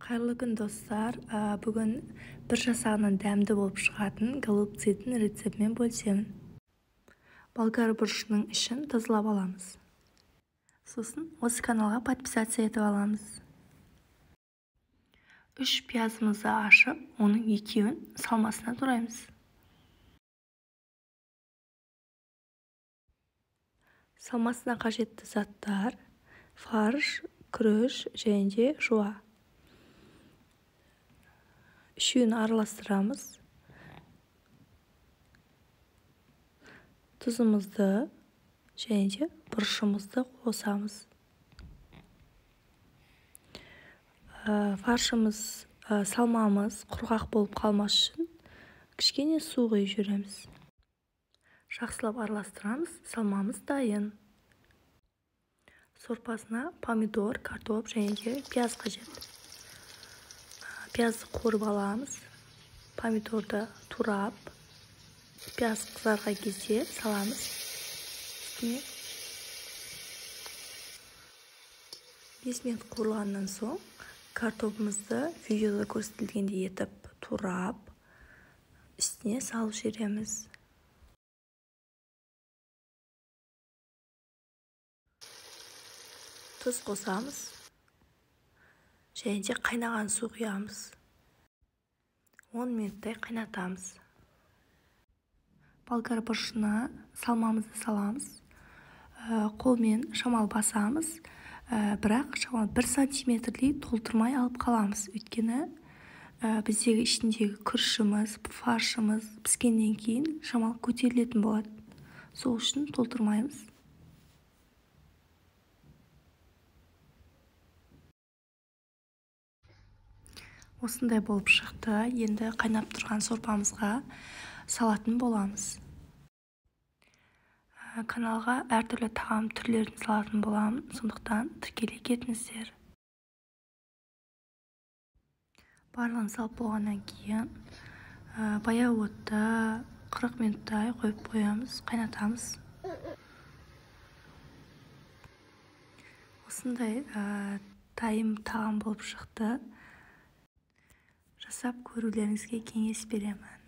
Қайырлы күн достар. Бүгін бір жасағынан дәмді болып шығатын голубцидтің рецептімен бөлісемін. Болгар бұрышының ішін тазалап аламыз. Сосын осы каналға подписация етіп аламыз. 3 пиязымызды ашып, оның екеуін салмасына тураймыз. Салмасына қажетті заттар: фарш, күріш және де жуа. Үшеуін араластырамыз. Тұзымызды және де бұрышымызды қосамыз. Фаршымыз, салмамыз құрғақ болып қалмас үшін кішкене су құйып жібереміз. Жақсылап араластырамыз. Салмамыз дайын. Сорпасына помидор, картоп және де пияз қажет. Пиязды қуырып аламыз. Помидорды турап, пияз қызарған кезде саламыз. Үстіне 5 минут қуырылғаннан соң картопымызды видеода көрсетілгендей етіп турап, үстіне салып жібереміз. Тұз қосамыз және де қайнаған су құямыз. 10 минуттай қайнатамыз. Болгар бұрышына салмамызды саламыз. Қолмен шамал басамыз. Бірақ шамал 1 сантиметрдей толтырмай алып қаламыз. Өйткені біздегі ішіндегі күрішіміз, фаршымыз піскеннен кейін шамал көтерілетін болады. Сол үшін толтырмаймыз. Осындай болып шықты. Енді қайнап тұрған сорпамызға салатын боламыз. Каналға әртүрлі тағам түрлерін салатын боламын, сондықтан тіркеле кетіңіздер. Барлығын салып болғаннан кейін баяу отта 40 минуттай қойып қоямыз, қайнатамыз. Осындай дайын тағам болып шықты. Жасап көрулеріңізге кеңес беремін.